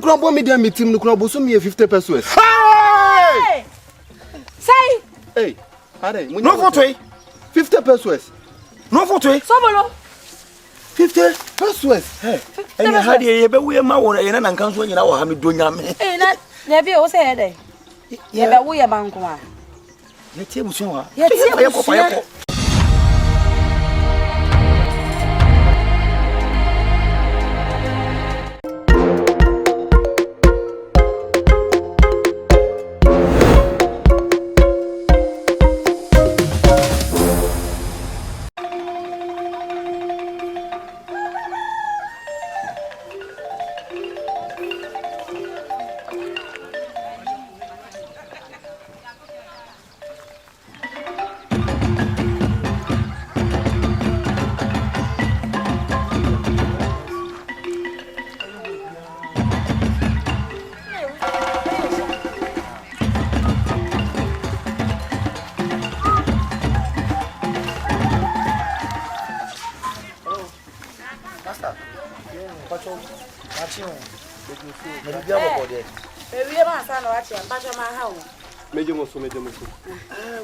kura bo media meeting no kura bo so me 50 pesos. Hey! Say! Hey, are no photo 50 pesos. No photo Sobolo 50 pesos. Hey, and how do you be we ma won e na nkan so nyina wo ha me do nyame. Eh na na bi o say dey. Ye be wo ye banko a. Ye tie busun wa. Ye tie busun.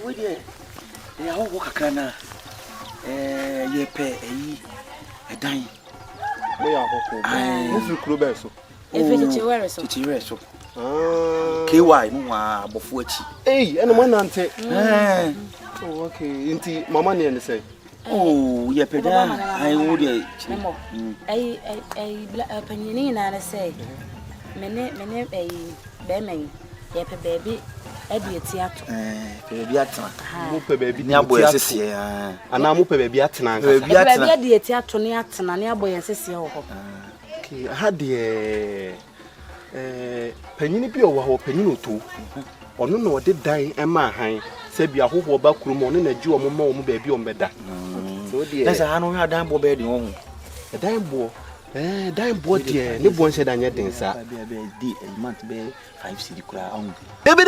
We dey. Ya ho kakra na. Ye pe eyi edan. Mo ya hoko. Mo fi kuro be so. Chichiwere so. Chichiwere so. KY no wa abofo achi. Ene mo nante. Oh, okay. Inti mama ne say. Oh, ye pe da. Ai wo dey. Panini na say. Mene be men. Ye pe baby. Ebi etiato. Baby atena. Mo pe baby ni aboye sese ana mo pe baby atena nka. Baby de etiato ni atena ni aboye sese ho. Okay, ha de panyini bi owo ho panyini Otoo. Ono na ode dan ema han se bia hoho ba kurom ono na ji omo ma omo baby om beda. So de Let's hanu ha dan bo be de ho. Dan bo dan bo de ne bo nse dan ye den sa. Di a month be 5 cedi kura on. Debe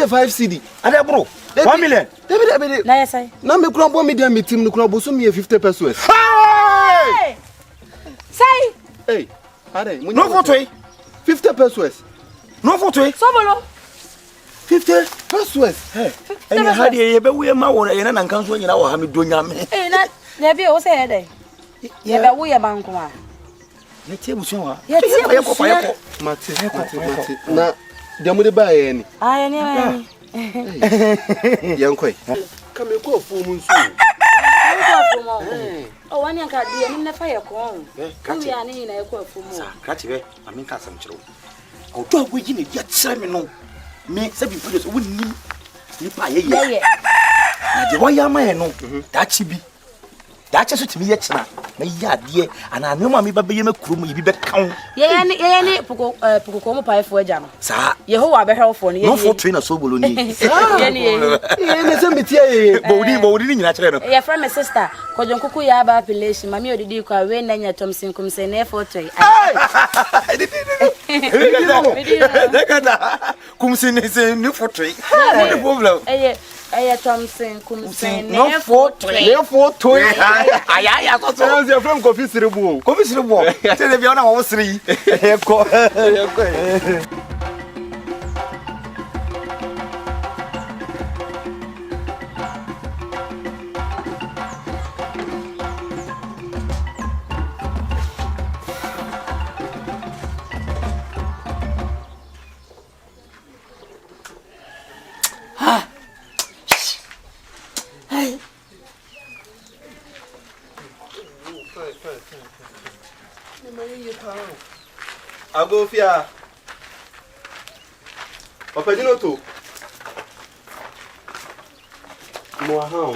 5 cedi. Ade bro. 1 million. Debe. Na yes I. Na me kura bo media meeting no kura bo so me 50 pesos. Hey! Say! Hey, are no photo 50 pesos. No photo Sobolo 50 pesos. Hey, and how do you be we ma won e na nkan so nyina wo ha me do nyame. Eh na bi o say dey. Ye be wo ye banko a. Ye tie busun wa. Ye tie busun. Mate. Na demo de ba ye ni. Ah ye ni. Yankoi. Kame ko fu mun so. Oh, one yanka di ni na fa ye ko. Kumi ya ni na ye ko fu mu. Sa krati be amin ka sam kiro. O do agwe gi ne dia tsere me no. Me se bi produce wo nim ni pa ye ye. Na de wo ya ma ye no. Da chi bi. Da che so timi ye kina. Na ya de ana ne ma me ba be ye makuru mu bi be kan. Ye ni poko mo pa efo aja no. Sa Yehowa be hwefo no ye. No for trainer Sobolo ni. Ye ni ne se metie ye. Bodi ni nyina kire no. Ye friend my sister kojonkuku ya ba appellation mami odidi kwa we na nya Thompson kumse na photo. Dekada kumse se ni photo. No problem. Thompson kumse no photo. Ne photo. Aya so so. Your friend coffee siribu. Coffee siribu. Tell me ona wo siri. Eko. Agofia. Opedino Otoo. Momaa.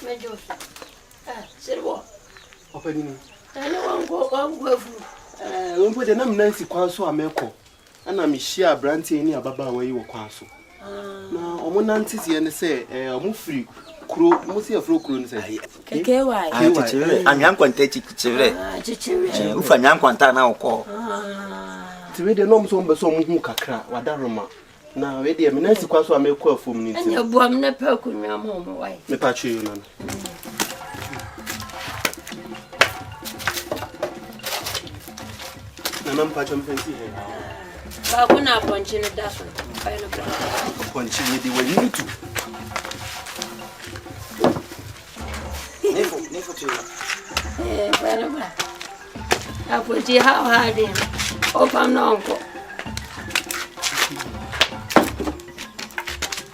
Mejo. Servo. Opedino. Ele wangu afu. Wonpo de na mnansi kwanso ameko. Ana me hia brantie ni ababa wayi wo kwanso. Na omo nanti ye ne se omo free kuro mo se afro kuro ni se. KY. Chichire. Anyan kwanta chichire. Chichire. Ufa nyan kwanta na okọ. Tiwe de no mso mbeso mo hu kakra wada Roma. Na we de me nansi kwanso ameko afom ni nti. Anya buam na pa kunwa mo wai. Me pa twe yo na. Nana mpacho mpenzi. Ba kuna ponchi no daso. Kayo no bra. Ponchi we di wani tu. Nefo tu. Bra. Aponchi ha de. Opa nonko.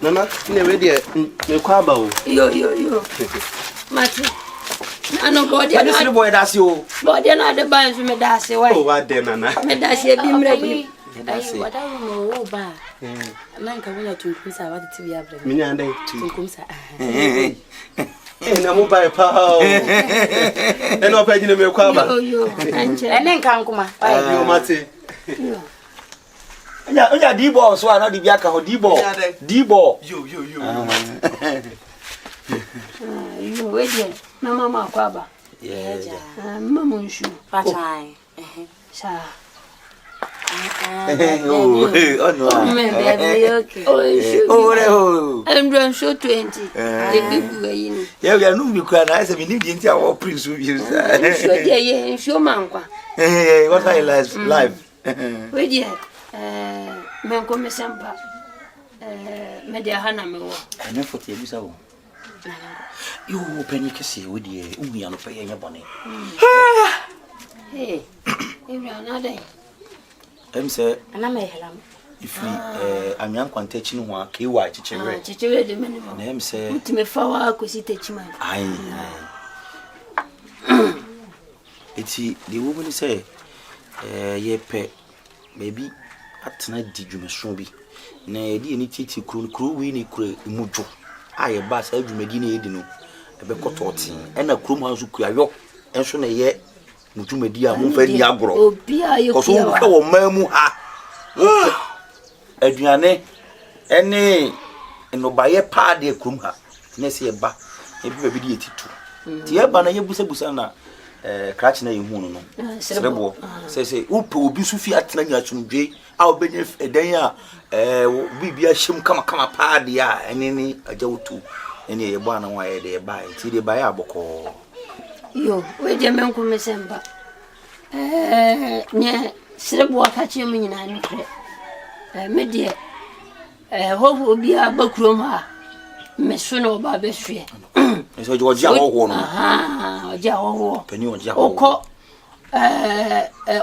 Nana, ine we de me kwaba o. Yo. Mati. Ano go de na. Ani boy dasi o. Bo de na de ban so me dasi wai. Oh, wa de Nana. Me dasi bi mra bi. Ayi wada no wo ba. Man ka wona tunkum sa wa ti biya bra. Minya ndai. Tunkum sa. Na mo bai pa o. Eno pa gine me kwaba. Yo. Anche. Ene nka nkuma. Yo mate. Onya D-ball so ana di bia ka ho D-ball. D-ball. Yo. Yo we de. Na mama kwaba. Yeah. Mama nshu. Pachai. Sa. Oh no. Me baby okay. Oh. I'm so 20. The people yin. Yeah, we are no be kwa na say me need the our prince we use. So dey show man kwa. What I live. We dey men ko me sempa. Me dey hana me wo. Ana foto e bisa wo. Yo penny kese we dey uya no pay nya bone. Hey. Every another. Say Ana me helam. if we amyan kwanta chi no ho akewa chichire. Chichire de me no. Na say Utime fa wa akosi techima. ai. Eti the woman say ye pe baby atena di dwumeso bi. Na ye di ni titi kru wi ni kru mujo. Aye ba sa dwumadi na ye di no. Ebe kototin. Ena kru mu hanso kuayo. Enso na ye mutumedi a mo fa ni agro Obi ayo ko so wo mamu ha aduane ene no baye pa de krum ha na se ba e bi bi de titu ti e ba na ye busa na kratch na ye hu no serebo se upe obi su fi atena nya tumdwe a obenya edan a bibia hyem kama pa de a ene ni ajawotu ene ye ba na wa ye de ba ti de ba ya aboko. Yo, we je men ko me semba. Nye serebo akachi mu nyina ni kre. Me de ho obi a bakrom ha. Me so no ba be hwe. Eso jo ja ho no. Aha, ja ho. Pani o ja ho. Oko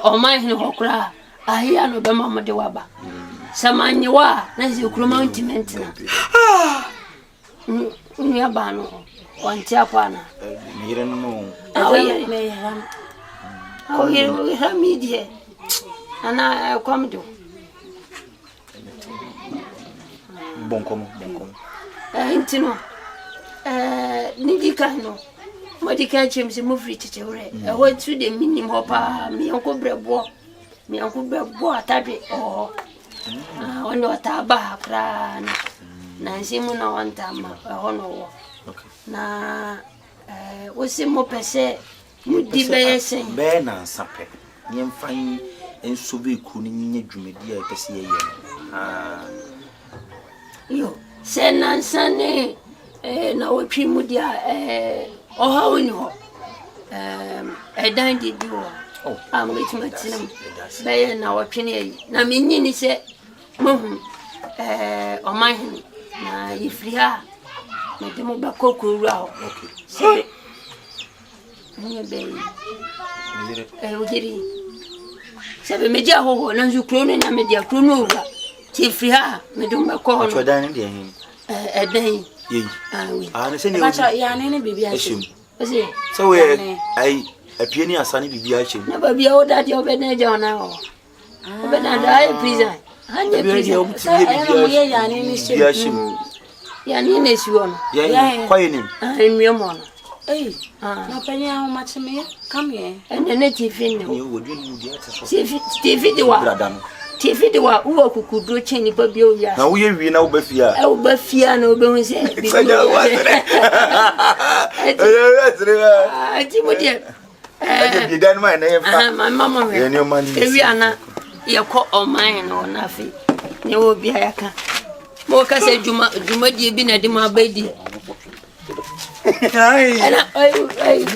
o mai hin ho kra. Ahia no be mama de waba. Samanye wa na ze kuroma intimate na. Ni aba no. Wanti apana. Mire no. Awe Me helam. awe hamidie. Ana kwamdo. Bonkomo. Intino. Nidika no. Modika chemse mo free chicheure. Ho tu de minim hopa mi onko brebo. Mi onko brebo atade oh. Ono ataba kra na nsimu na wanta ma hono wo. Okay. Na wosi mo pese mudi beyese be na nsape nyemfan enso be ku ni nye dwumedi a pese ye yo sena nsane na wotwi mudi a oha woni ho edan di dio am wetumatinam be na wotwe ne na menyi ni se mohu oman na yifriha na demo ba kokuru se Mwenye bei. Ujiri. Sabe media ho na nzukuro na media krono ura. Tifri ha medumba ko no. Atwa dan de hin. Edan. Yi. Oui. Na se ne Bacha ya ne bibi ashim. Ose. So we ai apie ni asane bibi ashim. Na ba bia oda de obena ja ona ho. Obena da ai prison. Hanye prison. Ye ya ne ni ashim. Ya ni ne siwo no. Ya kwa yenim. Enwemo no. Hey, na penye how much me? Come here. And the native in Ni wo dwun mu dia teso. TV de wa. Brada no. TV de wa uwa kukudro cheni pa bio ya. Na wo ye wi na wo ba fia. Wo ba fia na wo be hu se. Sanya wa sere. Ati mo de. Bi dan ma na ye fa. My mama me. Ye ni o mani. Ewi ana ye ko o man na na fi. Ne wo bia ya ka. Mo ka se juma die bi na de ma ba di. Ai. Ana ai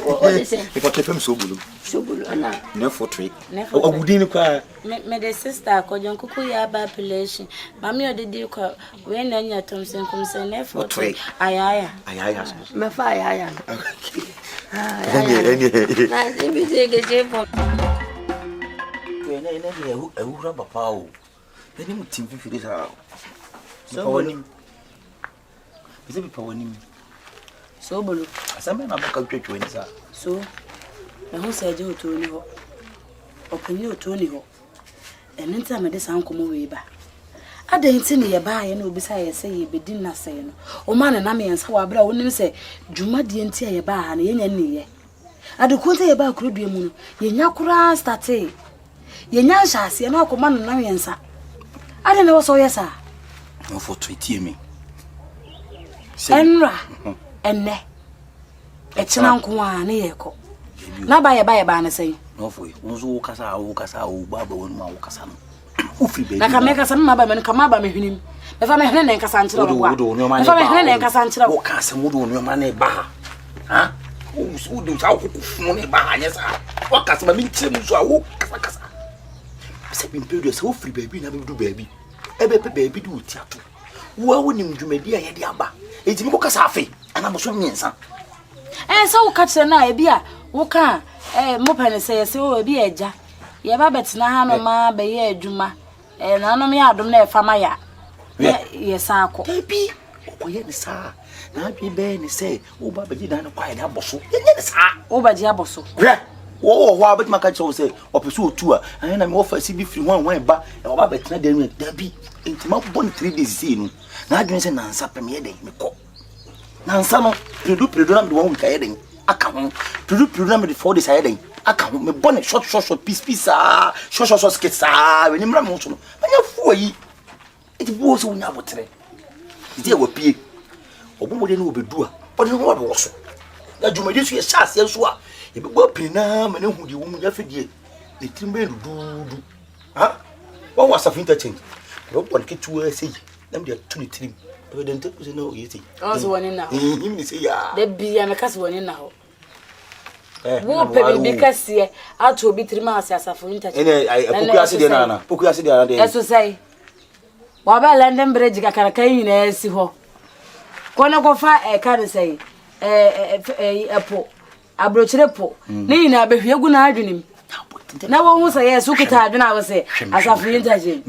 o de se. E ko tefem sobolo. Sobolo. Never tree. Oh, we didn't cry. Me the sister ko jon kuku ya ba population. Mami odidi ko we na nya Thompson kum say never tree. Ayaya. Me fa ayaya. Any. Na bi je je for. We na Ewura papa o. Any mutim fi this house. So Sobolo. Asame na boka twetwe ni sa. So, na ho saje Otoo ni ho. Opanyi Otoo ni ho. Ene nta me de san komo we ba. Ada nti ne ye ba ye na obisa ye se ye bedin na se no. O ma na me yansa wa bra wonim se dwuma de nti ye ba ha na ye nya ne ye. Ade ko nta ye ba kurodua mu no, ye nya kura start. Ye nya hyase na akoma na me yansa. Ade ne wo so ye sa. No for treaty me. Enra. Enne. Echina nko a na ye ko. Na ba ye na say. No for you. Unzo kasa o baba wonu ma wo kasa no. Ufri be. Na ka me kasa ma ba me kama ba me hwinim. Me fa me hwene na nkasa nkyere wo. Me fa me hwene na nkasa nkyere wo. Wo kasa mu do no ma na ba. Ha? Wo do sa wo kufu na ba anya sa. Wo kasa ma me nkyere mu so a wo kasa. Se bi mpedo se wo free baby na be do baby. Ebe pe baby do tiato. Wo wonim dwumadi a ye de aba. Ejimi ko kasa afi. Ana bo so nyensa. So wo ka kire na e bia wo ka mo pane se yesi wo bi eja. Ye ba betina ha no ma be ye adwuma. Na no me adom na e fama ya. Ye sa akọ. Baby, okoye ni sa. Na adwe be ni se wo ba beji dan kwa ya aboso. Ye ni sa. Wo ba ji aboso. Hwe. Wo ho abet maka che wo se opeso Otoo a. Ana na me wo fa si bi firi wan ba. E wo ba betina dan ni dabi. Enti ma bon 3 days sei no. Na adwe se nansa pem ye den me ko. Nansa no predu na me 1 week aye den. Aka ho. Predu na me 4 days aye den. Aka ho me bon short piece ah. Short skits ah. We ni mra me so no. Anya fu ayi. Eti bo so nya botre. Iti e wo pie. Obomode na obedu a. Ode no wo so. Na dwumadi so ye chance ye so a. Ye be bo pina ma na hu di wo mu ya fedie. Ne trimbe dudu. Ha? Wo wa safinta change. Wo bon ketu sei. Na me de tu ni trim. E de nte se na o yeti. O so woni na ho. Him ni sei ya. De bia me kase woni na ho. Wo pe bi kase ato obi trim ase asafo nta. Ene poku ase de na. Poku ase de na de. Eso sei. Wa ba London Bridge kakara kan nyina esi ho. Kono ko fa ka de sei. Epo. Abrochire po. Ne nyina behwe gu na adwenim. Na wo hu say yes ukita adwena wo say asafo nta je.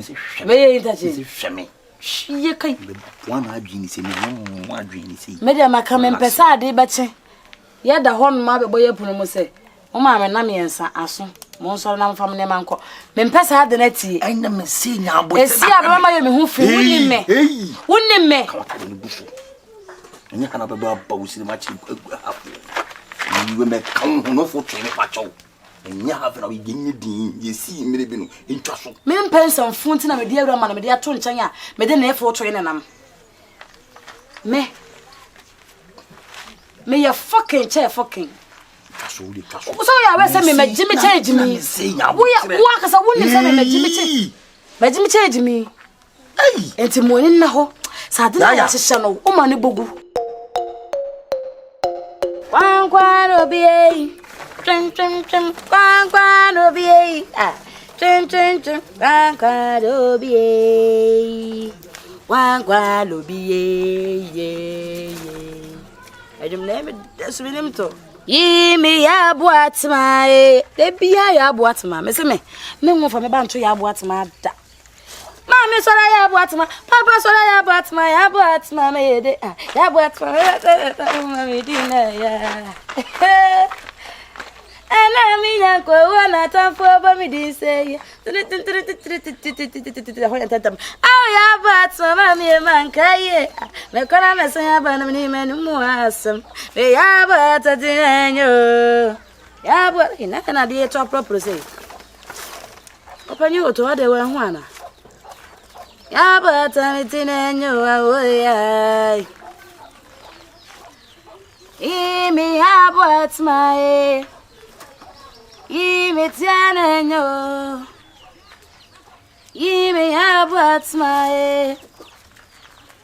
Me ye nta je. Hweme. Ye kai. Wana adwini se me no adwini se. Me de maka me mpesa ade beche. Ye da hon ma be boye puno mo say. Mo ma me na me ensa aso. Mo nso na mfam ne manko. Me mpesa ade na tie. Ai na me se nya abo. Esi aba ma ye me hu fi wonni me. Wonni me. Anya kana be ba usiri ma chi afu. Ni we me kan ho no fo twene pa chow. Nya ha fe na we genye din ye si mere bi no entwa so. Me mpensa mfunti na me di Awurama na me di ato nkyanya a me de na efo twene nam. Me ya fucking Kaso. So ya we say me majimi change me. Wo akasa wonni say me majimi change. Majimi change me. Ai, enti mo ni na ho. Sa de na ya hyehyɛ no, o ma ne bogu. Kwankwan obi trim kwankwan obi trim kwankwan obi ye ajum name desbinim to yimi ya boatma de bia ya boatma me se me nwu fa me ba nto ya boatma da mama sora ya boatma papa sora ya boatma me de ya boatma me dina ya ana mi ya ko wana tamfo ba mi din say aw ya boatma mama man kai me kona me se ya ba na mi me mu asem me ya boatadinyo ya bo ina kana de to proper say opanyi Otoo de we ho ana ya boatadinyo awoya imi ya boatma imi tianenyo imi ya boatma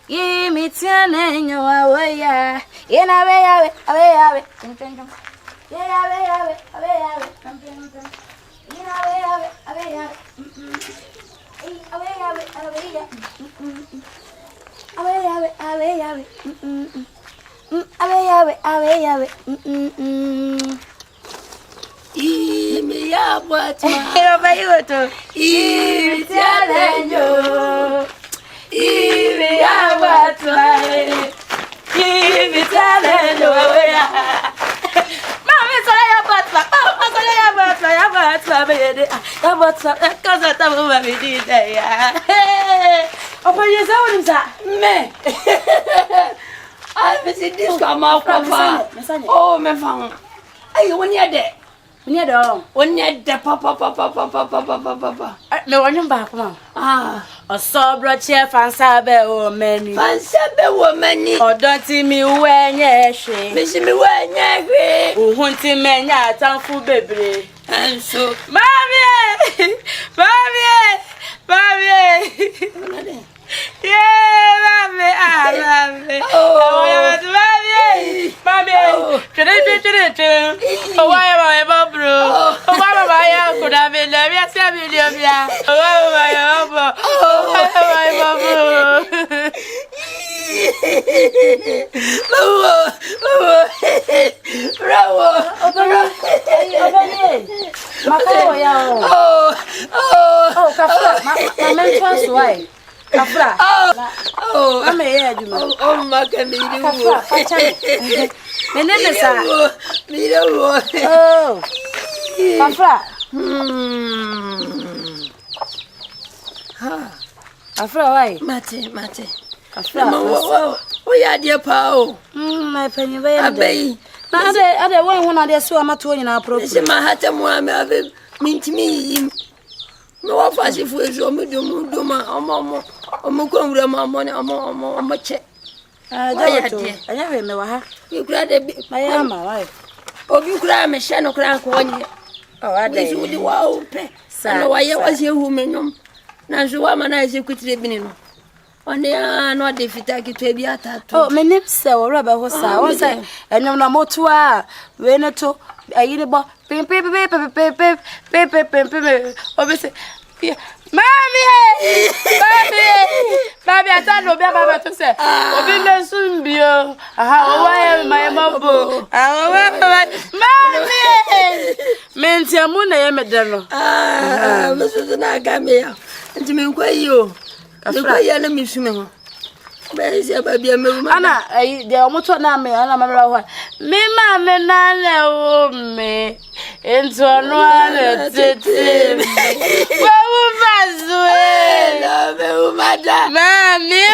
imi tianenyo awoya ina we ya we yawe. Me ya bwatwa. Oba yoto. Itialenjo. Me ya bwatwa. Itialenjo ya. Mama sala ya bwatwa. Mama sala ya bwatwa. Ya bwatwa bede. Ya bwatwa. Kaza tamu mabidi ya. Oba yesa wonimsa. Me. I miss this come out. Oh, me found. Ay, when you're there. Mwenye do. Onye de papa. Me wonyo ba kuma. Ah, Osobro che fansa be o mani. fansa be wo mani. Odon ti mi wenye hwe. Me si mi wenye hwe. Ohun ti menya atanfu bebre. Enso. Mami! Yeah, mami. Mami. Oh. Mami. Oh, why am I a bro? Oh, why am I a good? I mean, let me see a million. Oh, why am I a bro? Oh, why am I a bro? Oh, Kafra, my man's wife. Kafra. Oh, I'm a head, you know. Oh, my God, me My name is Oh, Kafra. Kafra, why? Mate. Kafra. Oh, yeah, dear Pao. My penny, where are they? I don't want to so much in our program. My hat and one mean to me. No, if if we so much do my money, I'm a check. I never know. You cried a bit, My ama, wife. Oh, you cry, my shadow crank one year. Oh, I This would the wow pay. So why I was your woman. Now, so woman, I say, quit living. On the not if you take it to be at that. Oh, my name is Rubber was I, and you're not more to when to a unible pimp, Mommy, I don't know about to say. Oh, soon be how am my mumbo? Mommy, meant your moon, I am a devil. Ah, Mrs. Nagamia, and to me, where you? I let me swim. Where is your baby? Anna, they are much on me, and I'm a me, mamma, none, me, into a one. Mommy,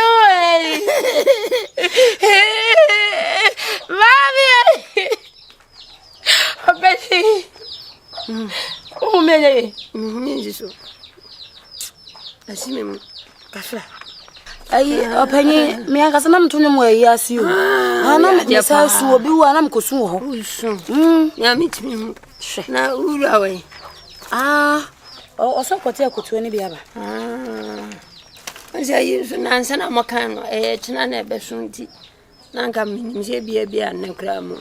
oh, Mary, I see me. I open me, I got some to know yes, you. And I'm yes, I will be one. I'm Kosu. Yeah, meet me. Now, who away? Ah, also, what I could to any other. I say, you should answer Mocano, a Chinana Bessunti. Nanka means a beer and no cram.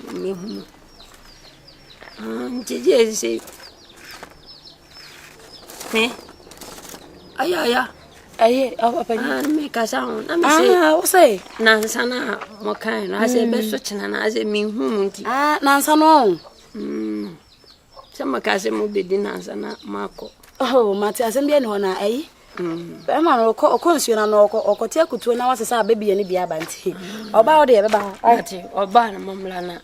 Did you say? Eh? Aya. I make a sound. I say, Nansana Mocano. I say, best and I say, mean whom. Ah, Nansano. Some cousin will be dinners and Marco. Oh, Matthias and Bianona, eh? Emma or Consulan or Coteco to announce a baby and be a banty. About it, or Barnum Momlana.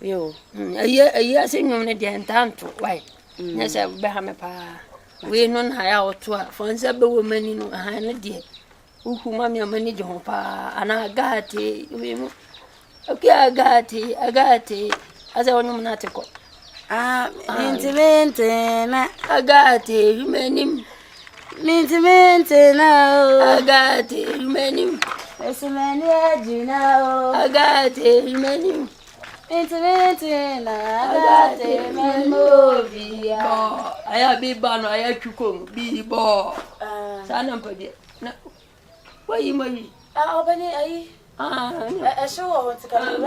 You. A year singing on the Dantanto. Why? Yes, I beham a pa. We non high out to for a woman in a hundred year. Who mammy manage home pa, and I got it. Okay, I got it. As I want article. Ah, intimate, I got it. You mean him. Intimate now. I got it. You mean him. It's a man, you know. I got it. You mean him. Intimate, I got it. Man, movie. I have been born. I have to come. Be ball. Son of a why you marry? I'll open it. I sure want to come.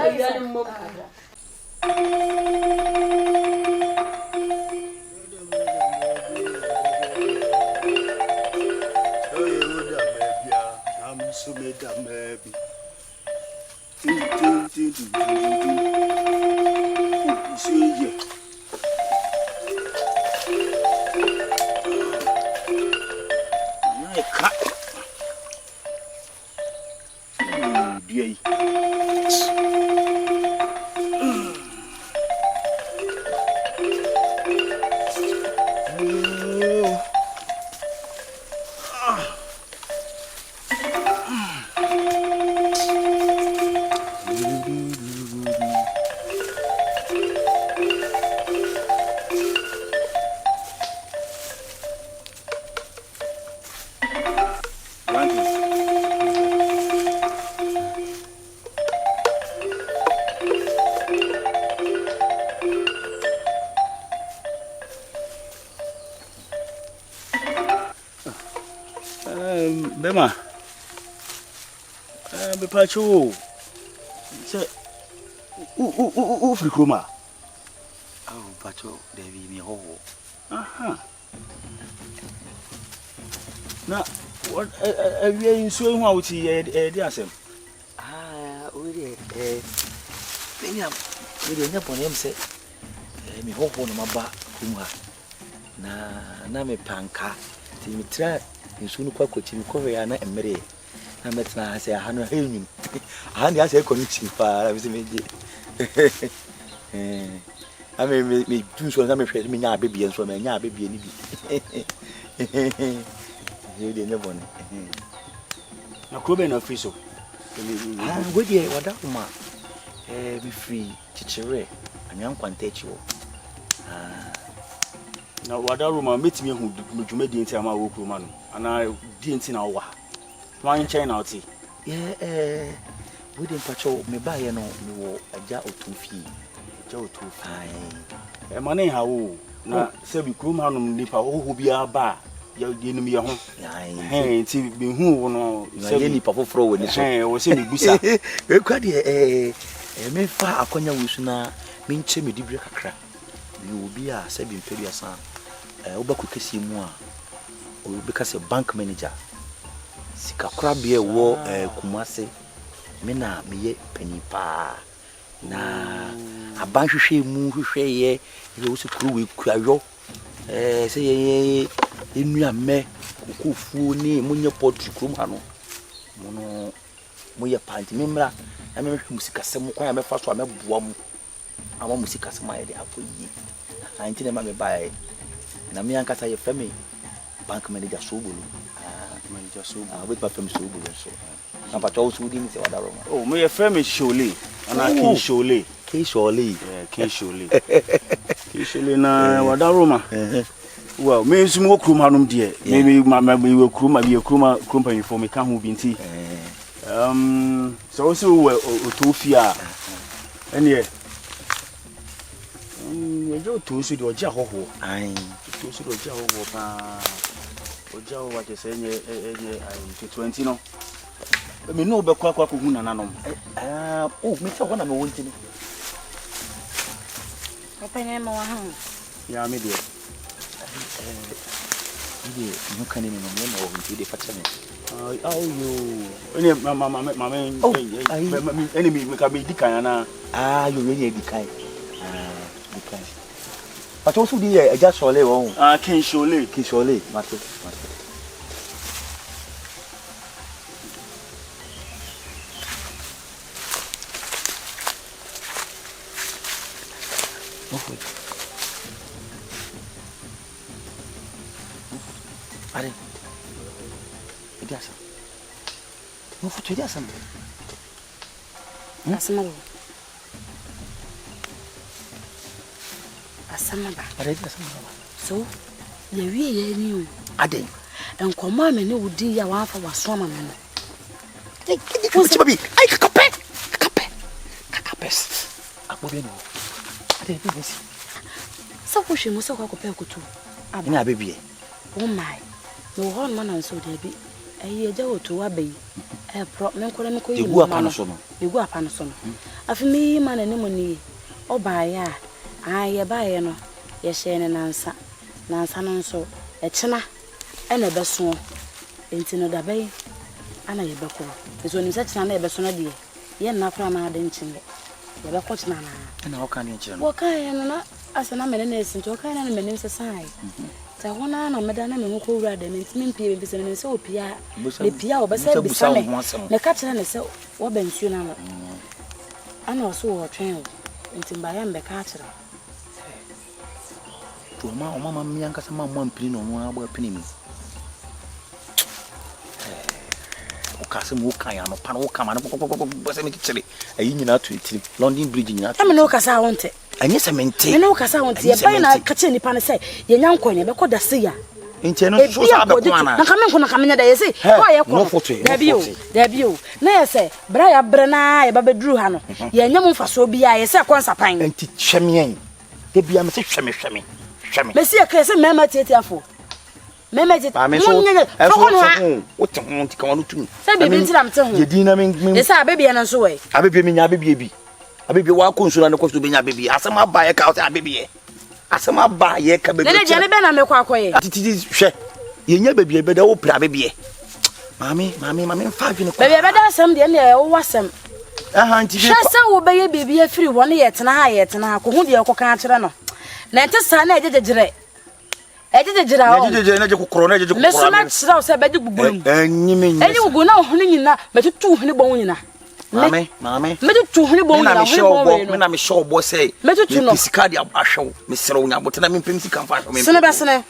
So made that maybe. Bema. Be pacho. Say free Roma. Oh, pacho, Devi me ho. Aha. Na what you so how to asem. We dey pon em say me ho no maba kumha. Na me panka. Ti mi tra nsu no kwakwati mi kɔhwe ya na emere. Na metna say ha no henyum. Ha ndi ase ko ni chifa, na bi se meje. Ame me tu so na me hwɛ me nya abebie nso me nya abebie ni bi. You dey never know. Na krobe na free so. We dey wada uma. Be free chichire. Anyan kwanta echi wo. Na wada Roma metimi hu dwuma di enti ama wo kroma no. Ana di enti na wa. Wan China oti. We dey pacho me ba ye no me wo aja Otoo fi. Ja Otoo fi. Mane ha wo. Na se bi kroma no nipa ho bia ba. Ya enum ye ho. Enti be hu wo no se bi nipa foforo wo ni so. Wo se me busa. We kwa de me fa akonya wo su na me nche me dibre kakra. We obi a se bi mperi asa. Oba ko kesi mu a. Obi ka se bank manager. Sika kura bia wo Kumase. Me na me ye panipa. Na aban hwehwe mu hwehwe ye wo se kuru we kwayo. Se ye enua me kokofuo ni munye potri krum ha no. Mono moye panti memra na me hwe musika sem kwa ya me fa so me boa mu. Ama musika sem aye de akoyi. Anti ne ma me bae. Na me ankasa ye fami bank manager Sobolo. Manager Sobolo. We pa fami Sobolo so. Na pa to so di mi se wada Roma. Oh, me ye fami Shole. Ana King Shole. King Shole. King Shole. King Shole na wada Roma. Well, me nso mo krum hanom de. Me we krum pan for me ka ho bi nti. So also Otoo fi a. Ene ye jo Otoo so de oja hoho. Otoo so de oja hoho pa. Oja ho wa ke se enye 20 no. Me no be kwa ko hu nananom. Me tell one me wonti ni. Papa nye ma wa ha. Ya me de. No can even know who they fetch me. Oh, you. Any mama, enemy, make a big dicana. You really decay. But also, the just Shole. King Shole, King Shole, Master. Are Idiasa. No foto Idiasa. Asama. Asama ba. Are Idiasa. So, ye wie ye ni o. Aden. Enkoma me ne wudi ya wa fa waso ama me no. What's baby? Ai kakape. Kakapes. Akbobe no. Ade bi bisi. Sa ko hwe mo sa ko akopɛ akoto. Ina baby. Oh my. No hon man and so there be. Aye ja Otoo abai. Pro me nkora me ko yi mu ma no so no. Egu apa no so no. Afi mi man anim ni. Oba ya. Aye ba ye no. Ye hye ne nansa. Nansa no so e kyena e na be so. Enti no da bai. Ana ye be ko. Ezo ni sa kyena na ye be so na de. Ye na kora na ade nkyene. Ye be ko kyena na. Na o kan ye kyena. Wo kan ye no na asana me ne esin to kan na me nim se sai. Ta hona na meda na me ko wura de me ntimi mpie be se me se opia me pia wo be se bisa me me ka kyerɛ ne se wo ba nsuo na no ana o so wo twen wo ntimba ya mbe ka kyerɛ to mama mi anka sama mo ampini no no abo apini mi o ka se mo kan ya no pa no ka ma no bo se me kyerɛ ayi nyina to etiri London Bridge nyina to me no ka sa wonte anya se mente me no ka sa wonte ye ba na ka kyerɛ nipa ne se ye nya nkɔ ne be kɔ da se ya enti no so sa be ko ana na ka me nya da ye se ko ye kɔ da bi o na ye se bra ya bre na ye ba beduru ha no ye nya mo mfaso bi ya ye se kɔ nsapan enti hwemien de bia me se hweme me se ye ka se mema tietiafo Memeje. Mame so. What want come on to. Say baby nti na mte ho. Ye din na me. Dey say baby na so we. Abebe me nya abebe bi. Abebe wa ko nso na ko so be nya abebe. Asema ba ye ka o say abebe. Asema ba ye ka bebe. Dey je be na me kwa akoye. Titi hwe. Ye nya bebe be da wo pra abebe. Mami mfa dwene ko. Bebe be da asem de na wo wasem. Aha nti be. Shasa wo be ye baby afiri won ye tena ha ko hu de ko kan kire no. Na ente sa na ejejejere. Ejejejere o. Ejejejere na je kokoro na je kokoro. Me so ma kire o se be de gugum. Enyime nyime. Enyi gugu na ho nyina betutu huni bon nyina. Mame. Metutu huni bon nyina. Me na me show bo say. Metutu no. Fisika dia ahwew. Me serew nya botena me mpem sika mfa ahwew me. Sene be sene.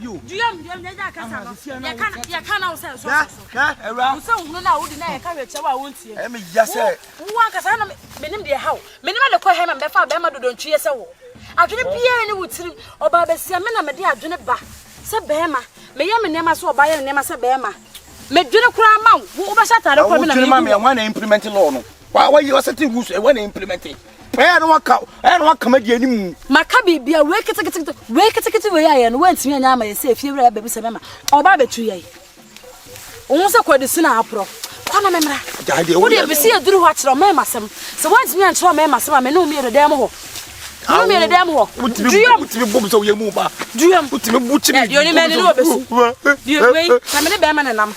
Duyam ya kasa no. Ya kana wo say so. Ka era. Wo say hunu na wo di na ya ka we chewa wo ntie. Me ya say. Wo akasa na menim de hawo. Menim le ko he ma be fa be ma dodontwie se wo. Adwene bia ni wo tiri oba be sia me na me de adwene ba. Se be ma. Me ya me nema so oba ya ne nema se be ma. Me dwene kura ma wo be sha tare ko me na me. Me wan na implement law no. Why you setting rules e wan na implement. I don't want come again. Maka bibia we ketekete we ya no wantimi anya ma yese afie wura baby se mema oba betu ye won se kwade na apro kwana memra wo de bisi aduru ho akere mema sem se wantimi ankere mema sem me no mi redem ho no mi redem ho utimi bom so ye mu ba duam utimi buchi mi dio ni me ni wo besu dio we na me ne be ma ne nam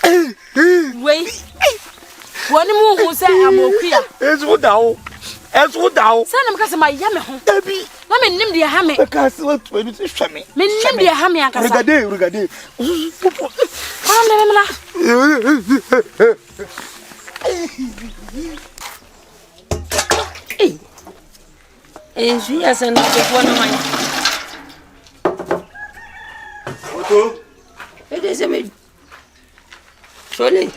we woni mu hu se amokua ezu dawo Sana mkase ma yame ho. Dabi. Na me nim de ha me. Because what we be hwe me. Me nim de ha me akasa. Regade. Amla. Ensu ya sana ko na manya. Otoo. Ede se me. Sole.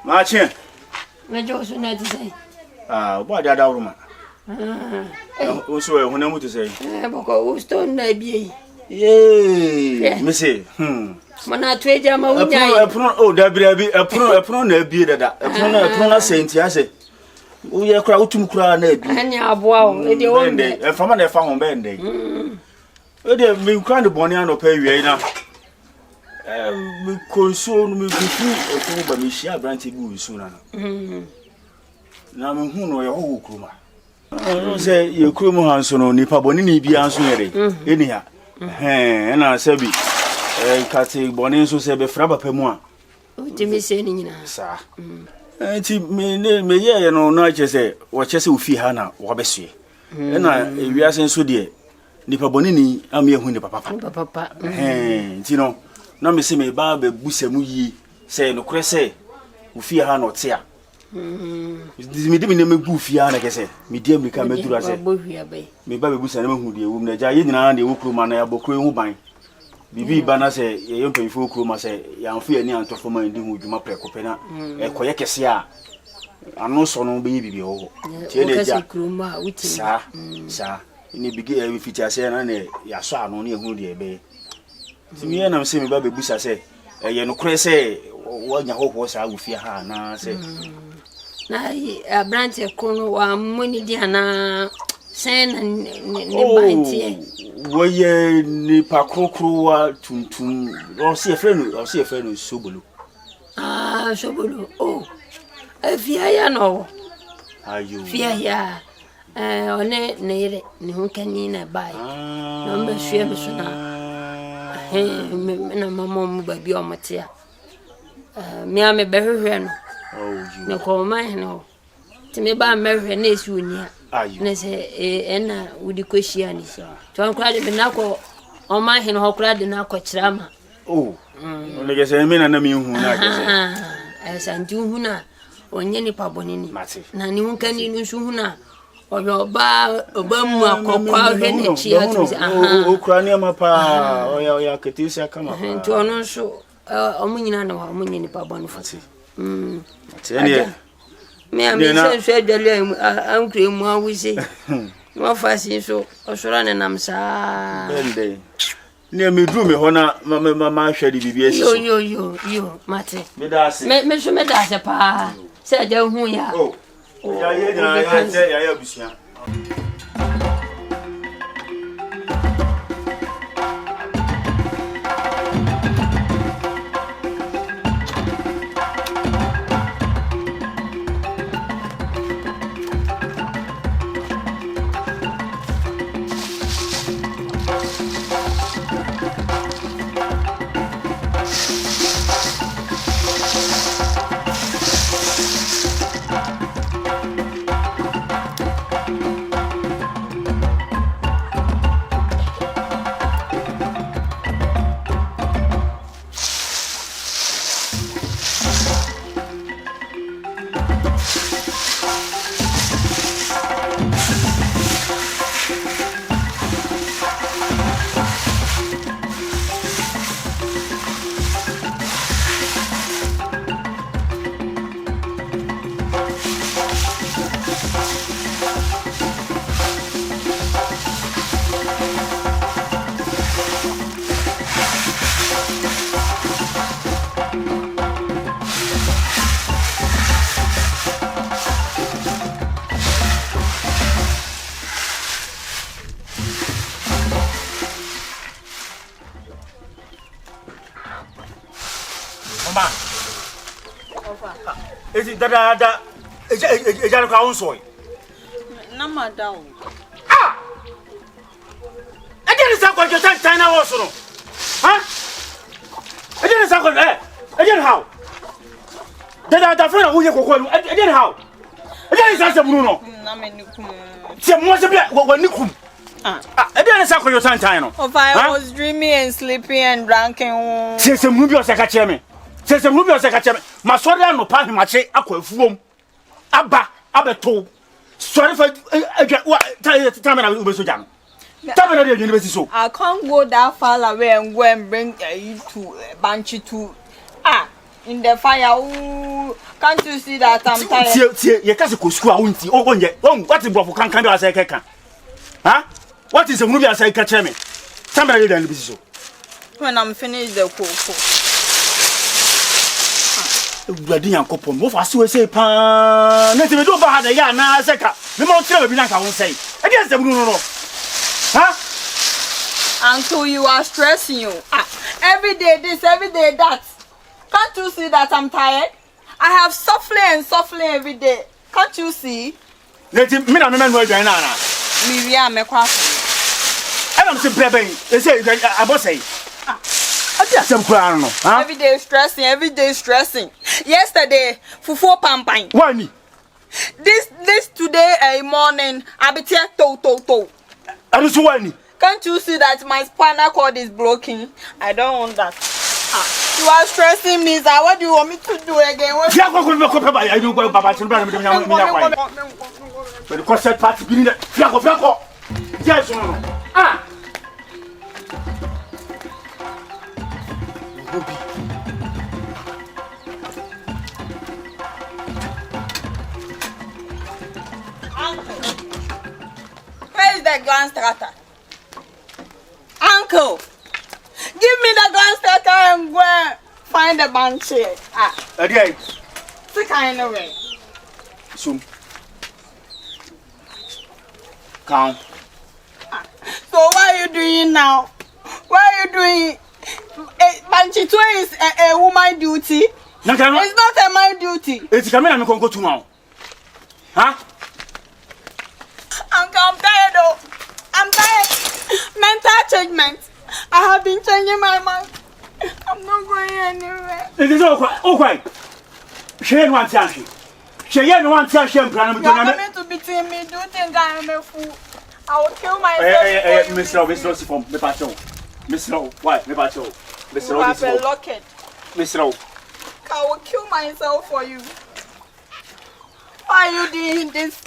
Machien. Mejo so na ti say. Bo ada Awurama. O so e huna mutu say. Boko o stone na bie. Me say. Mana tweja ma wunya. Eprono dabirabi eprono na bie dada. Eprono na senti ase. Wo ye kura utum kura na bie. Anya aboa o e de o nde. E fama na e fa ho be nde. E de me kura de boni an opa wie na. Me konso no me gufu otu ba me hia branch bi usu na na me hu no ye ho kuruma no say ye kurumu hanso no nipa boni ni bi anso yere eni ha na se bi kate boni so se be fra ba pamu a o ti me se ni nyina sa ti me ye no na che se wo che se ofi ha na wo besue na ewiase nso de nipa boni ni am ye hu ni papa ti no na me se me ba be busemu yi se no kure se ofi ha no te a me de me ne megu ofi ha na kese me di amrika me dura se me ba be busa na mahu de ewum na ja ye nyina na ewu kroma na ya bokro hu ban bibi ba na se ye yempefo kroma se ya anfu ani antofo man di hu dwuma preko pe na ekoye kese a ano so no be bibi ho tie de ja kroma wuti sa ni bigi e fiti ase na ne ya so ano na ehu de ebe timi ya na se me ba be busa se ye no kure se wanya ho sa awufia ha na se na branch kono wa moni di ana sen ne bantie wo ye ni pakrokro wa tuntum o se fe no sobolo sobolo afia ya no ayo fia ya one ne hu kani na bai no mbe hwe me so na na mama mu ba bi o matia me ame behwehwe no ne ko man no ti me ba mehwe na esi onia na se na wudi kwehia ni to an kra de na ko o man he no ho kra de na ko kirama ne ge se me na mi hu na ge se santi hu na onye ni paboni ni na ni hu kani no su hu na oba mu akokwa hwe ne chi atu o kra ni ama pa o ya ketisia kama to ono so omunyina na omunyi ni paboni fati ene me am so dele an kre mu awusi no fasi so osoro ne nam sa ende ne me dru me hona ma hwe di bibia si yo mate me so me da se pa se ja hu ya Yeah, busia. Is it that is a crown soy? No, madam. Ah! I didn't say what you said, China also. Huh? I didn't say what I didn't how. Then I friend who you call I didn't how. I didn't say Bruno. Some was a bit what Nikum. I didn't say what you said, China. If I was dreamy and sleepy and drinking. Say some movie or secretary. Say some movie or secretary. My son no pass him, I say, I call from Abato. Sorry for what time I will be so young. Tell me university so. I can't go that far away and go and bring you to Banshee to in the fire. Ooh, can't you see that I'm tired? You can't go school. What is Bob can do as I can? Huh? What is a movie as I catch me? Somebody did so. When I'm finished the cocoa. Ready and couple move as you say, Pan. Let me do about the Yana Seka. The more trouble, I won't say. Against the Bruno. Huh? Uncle, you are stressing you. Every day this, every day that. Can't you see that I'm tired? I have suffering every day. Can't you see? Let him remember where you are now. Miriam, I don't say, baby. They say, I must say. Every day stressing. Yesterday, fufu pampine. Why me? This today morning, I be here to. And so why me? Can't you see that my spinal cord is broken? I don't want that. You are stressing me, sir. What do you want me to do again? I don't go back to the the concert party. Yes, Where is the grand strata? Uncle, give me the grand strata and go and find the banshee. Again. It's kind of way. Soon. Count. So what are you doing now? What are you doing? Banshee is a woman duty. It's not a man duty. It's coming and go to now. Huh? Uncle, I'm tired though. I'm tired. Mental changement. I have been changing my mind. I'm not going anywhere. It is all quite. She ain't one time. She ain't one time. She ain't planning to between me. Do you think I am a fool? I will kill myself. Mr. From the patrol. Mr. Why? The patrol. Mr. You have a locket. Mr. I will kill myself for you. Why are you doing this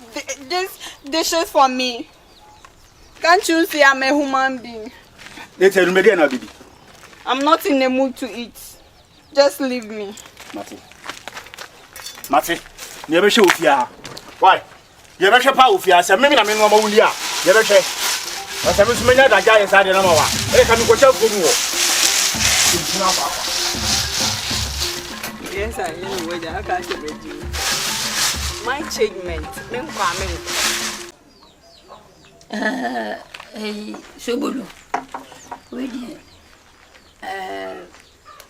dishes for me? Can't you see I'm a human being? They tell me again, baby. I'm not in the mood to eat. Just leave me. Mate, never show fear. Why? You never show power fear. Say, maybe I'm in Roma. Never show. But I'm just many that guy inside the number one. Hey, can you go tell me? Yes, I know where I can't read you. my achievement. Sobolo. Wait here.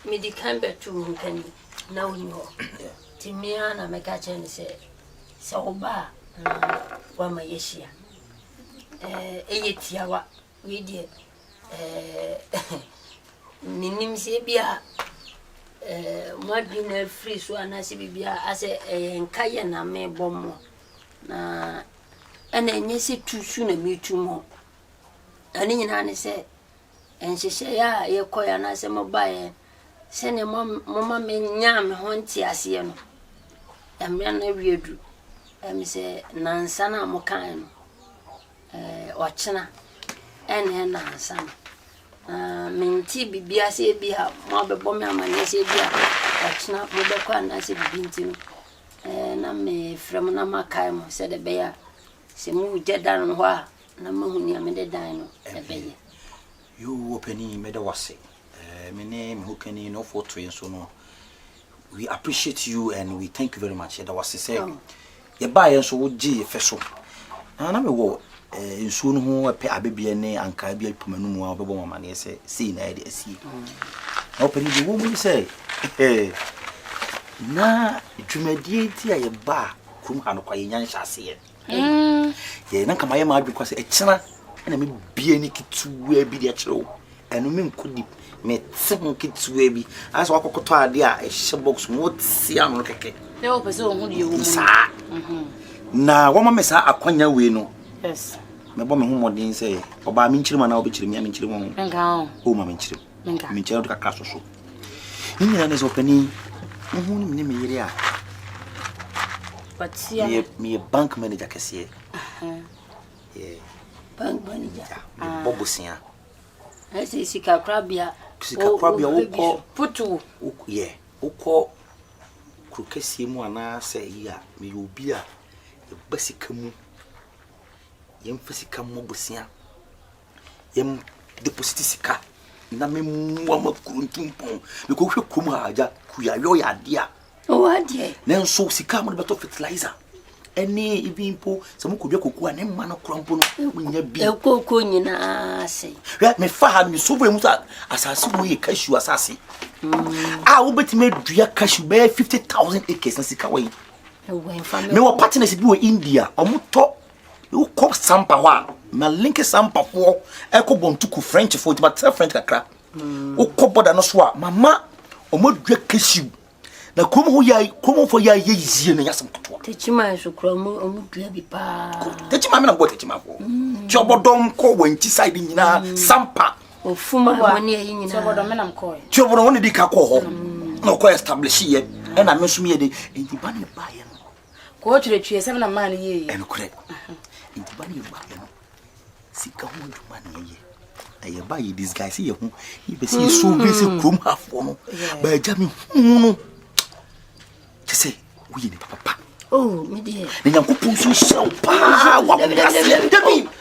Me the camber to can now you know. Timiana make a chance say, Soba, Wama Yesia. Tiawa, we did. Ninim Sebia. Madina free so anasibia as a kaya na me bommo na ena nyese tusu na metu mo ani nyina ne se enhyehyɛ ya yekoya na se mobae se ne mama me nya me ho nti ase no amra na wiedu se nansa na mo kan no ochena ene nansa minti bibia se bia mo bebo me amane se bia ochena mo be kwa na se bibinti na me frem na makai mo se de beya se mu jeda no ho a na mahuni amede dan no e beye you openi me da wase me name hokani no for train so no we appreciate you and we thank you very much da wase say ye ba ye so wo gi fe so na me wo nsuo no ho pe abebie ne anka bia pumanu mu a obebo mama ne se sei na de asi na openi de wo mu say na dwumadie ti a ye ba kum ha no kwa ye nyan hyase ye na kama ye ma adwe kwa se ekina na me bie ni kituwa bi de akiro enu me nkudi me tsim kituwa bi asa wakokoto ade a ehye box mo tia no keke ne o pese o hu de wo mu na woma me sa akwanya we no yes me bo me hu modin say oba me nchiri ma na obechiri me nchiri mo nka o ma me nchiri me nchiri do kakra soso nyina ne so pani hu ni me yiri a patia me bank manager kese yeah bank manager bobusia ese sika krabia uko putu yeah uko krokesi mu ana say ya me obi a basika mu yem fasika mu bobusia yem deposit sika na me mu amakuruntumpon me ko hwe kum haja kuyayo ya dia o adie na nso sika mu beto fertilizer eni ibimpo se mu kodwa koku a ne ma no krampo no munya bi ekoko nyina sei me fa ha me so mu asase mu ye cashew asase a wo betime dua cashew be 50,000 acres na sika we me wo partners bi wo India omuto wo kop sampa ho a ma link sampa fo ekobontuku French fo but French kakra wo kop border no so a mama omodua cashew na komo ho ya komo fo ya yezie na yasem toto techima so kromo omudua bi pa techima me na go techima fo ti obodom ko wanti side nyina sampa ofuma woni ayi nyina ti obodom me na mko ti obodom woni di ka ko ho na ko establish ye e na me so me de entiba ne ba ye no ko tretwe se na man ye e no kore entiba ne ba ye no sika ho duma ne ye aye ba ye this guy see ye ho ye be see so be see krom hafo no ba ja me no say we ni papa oh me dear ni nyankopon so show pa wa dabi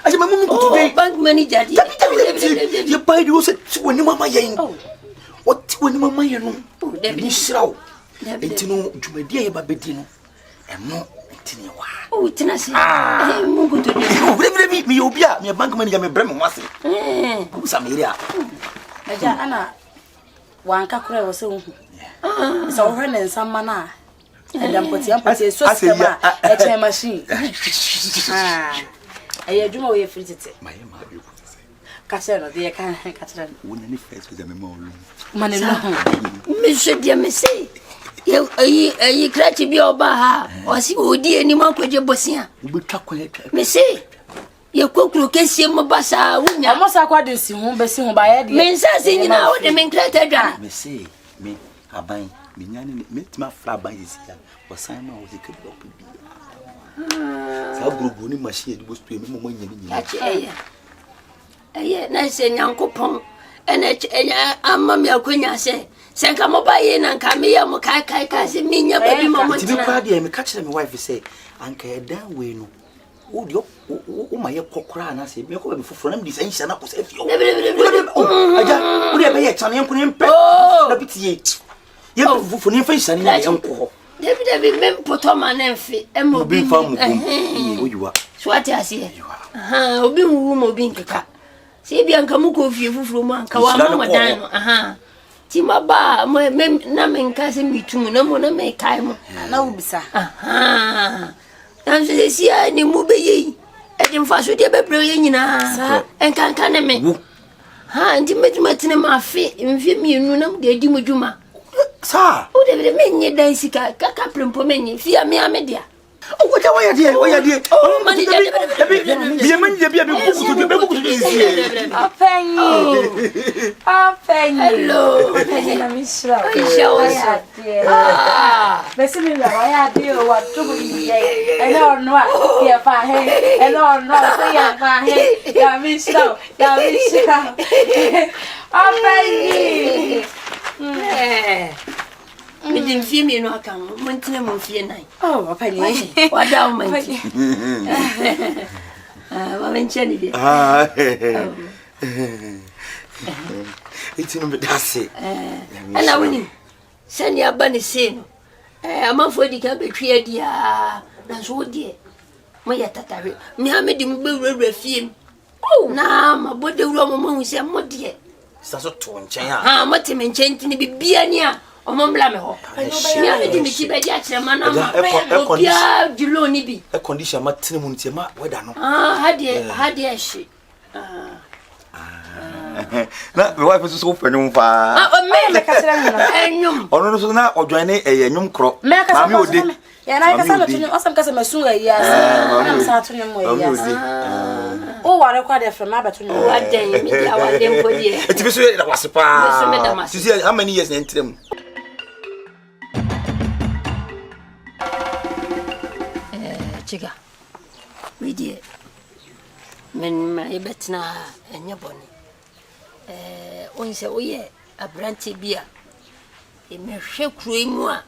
aje me mu ko today bank manager dabi ye buy the so ti woni mama yen what ti woni mama yen no dabi shiraw enti no dwumadi ye ba bedi no eno enti ne wa oh tinasi mu ko today dabi me obi a me bank manager me brem mo ase ku sa me ria aja ana wanka kura wo se hu so ho ne nsama na Ampoti so sema e che machine aye djuma we free tete my ma bi ko tete ka se no de ka tete woni ni face with me ma olu mane no me se dia me se ayi krati bi oba ha o si odi ani ma kwaje bosia ubetwa kwa me se ye kokuru kesi mo basa wunya amo sa kwa de si hu be si hu ba ye de me nsa se nyina wo de me krata dwa me se me aban me nyane me tima fra ban sisi ya wasan ma wo zike bi opi bi sa grogu ni machine di bo spray me mo nyane nyina aye na se nyankopon ene amma me akonya se nka mo ba ye na nka me ya mo kai se me nya ba bi mo mo ti bi kwa de me catch me wife say anka e dan we no o di o ma ye kokora na se me ko ba bi foforo na me di san hia na ko se fio aja o de be ye chane yanko ne mpe na bitie ye foforo ne fa hia na yanko David mem potoma na mfe obi fa mu oyiwa so ati ase obi hu mo bi nkeka se bia nka mu ko fie fufuru mu anka wa ma dan no ti maba mem na menka se mitum na mo na me kai mo na wo bisa dan se sia ni mu be yi e mfa so de bebre ye nyina enka ne me ndi mejumatine ma afi mfi mienu na mo de di mo djuma sa o de menye dan sika kaka prempo menye fi ame dia o ko ja waya die o mani bi manje bi buku Apenyi. hello Na mishra. Isha Besi mi la waya die o wa tubu ni ye. Eno no a ye fa he. Eno no se ya fa he. Ya mishra. Apenyi. me din fi mi no aka mo ntine mo fie nai apenyi wada o manti wa mencheni bi It's no bedase. Ana woni sani abane se no amafo di ka betwe dia na so die mo ya tatare mi ha me di mo bewura fie na mabode wura mo hu se mo die Sa so to nchen mo te menchen ti ni bibia ni a omomla me ho mi ha me di mi ti be dia kire ma na ma obia julo ni bi e condition ma tene mu ntie ma weda no hade shi na me wife so fanyum fa Me ka sira mi na. enyum ono so na odwan ne enyum kro Me ka mami ode ya na ka sa metunyo asam ka sa masunga ya sa sa tunyo mo ya o ware kwa de from abatunyo waden mi dia waden podie eti be so da wasepa tu see how many years na entrem chiga we die men ma ibetna enya boni onse oye abrante bia e mehwe kuro mu a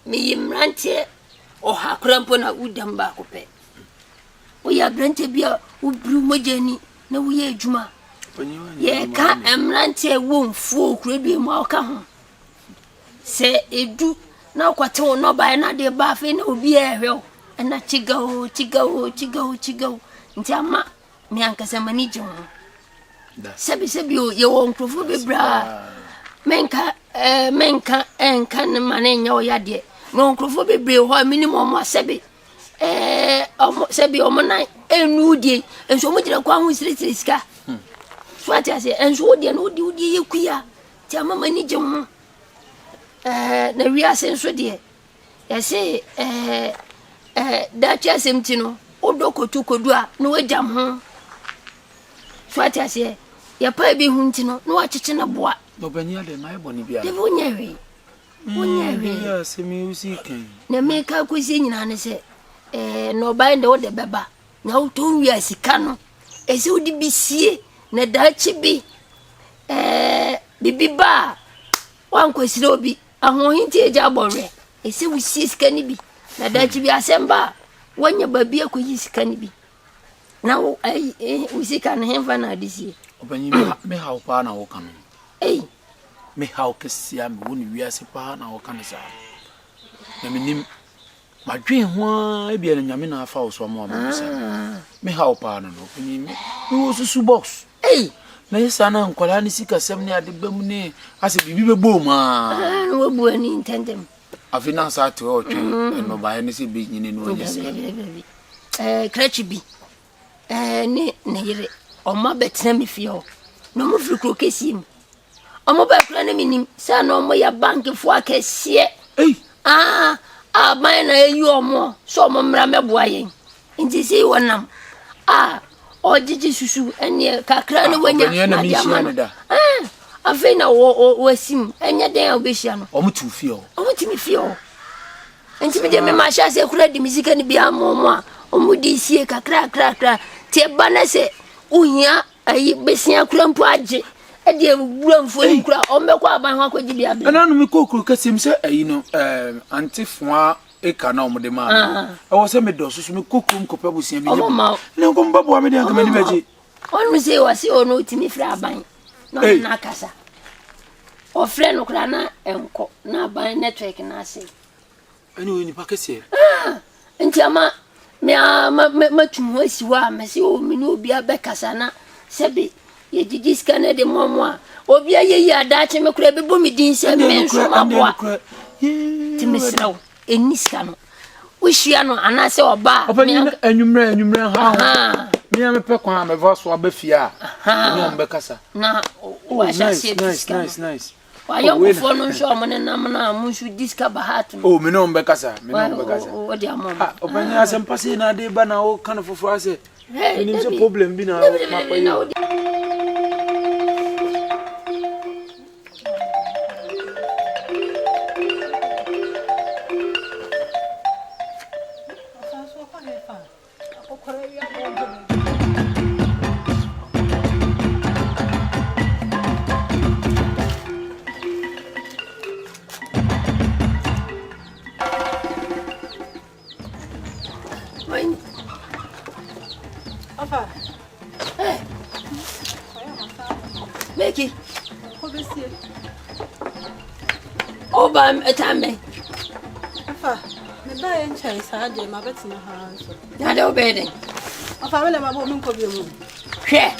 me yimrante o hakrampo na udam ba ko pe oye abrante bia ubru mojani na woye adwuma ye ka emrante wo mfuo kuro bi mu aka ho se edu na kwate wo no ba na de ba fe na obi ehwe na chigao nti ama me ankasa mani je ho sebi o ye won krofo bebra menka enka ne mane nya o yade no krofo bebre ho minimum asebi sebi o mona enu die enso mo jira kwa ho siri sika so ati ase enso die no die yekuya ti ama mani je ho na wi ase enso die yase da tia semtino odokotu kodua no wajam ho so ati ase ya pa bi huntino no wachiche na boa Obanya de mai boni bia. de wonyewe Ya semi usikan. na meka kwesi nyina ne se no ba nde wo de beba na wo to wi asika no ese wo di bisie na da chi bi bibi ba wan kwesi obi ahohinti eja borwe ese wo sie sika ni bi na da chi bi asemba wanya babi akoyi sika ni bi na wo usika na hemfa na adisi Obanya me ha pa na wo kan. Me ha kesia me woni wiase pa na wo kan sa. Na menim madwen ho e bia na nyame na afa wo so mo amisa. Me ha pa no no ni me wo susu box. Na yesa na nkola ni sika sem ni ade bam ni ase bibi bebo ma. No wo bu ani intendem. Afina sa te o twe no ba ni se be nyine no nya se. Krechi bi ne yire oma betra me fio no mo frikro kesim omo ba kra na minim sa no mo ya bank fo akesie man na eyu omo so mo mra meboa yen nti si wonam ojiji susu ene kakra ne wanya na mi hia ne da afena wo sim enye den obehia no omo tu fio omo ti mi fio nti me de me ma sha se kura di mizika ni bia mo a omo di sie kakra te bana se uhia ayi besia kura mpo age e de wura mfo ni kura ombekọ aban ho akwaji bia be ana no me kokuru kasim se ayi no antifoa eka na omo de ma e wo se me do susu me kokuru mkopa busia bi ne nko mbabo ame de anka mani beji onu se wasi onu timi fra aban no na kasa o frɛ no kura na enko na aban network na ase Anyway, ni pakese. Nti ama me tum wasi wa me se o me no bia bekasa na sebe ye gigi scanner de momo obi aye ya dache me kura bebo me din se me nso maboa ti me srawo eni sika no wohia no anase oba me anwumre ha me am pe kwa me voice wa bafia ni on bekasa na wa sha se nice Why you for no show mo na mo shu diska bahat oh me no mbekasa o dia mom obanya asem pase na de ba na o kan fofo ase ni se problem bi na mapa yi Becky. Oba etambe. Afa, me ba en chai sa de ma betina ha so. Na de obede. Afa me le ma bo mi nko bi mu. Hwe.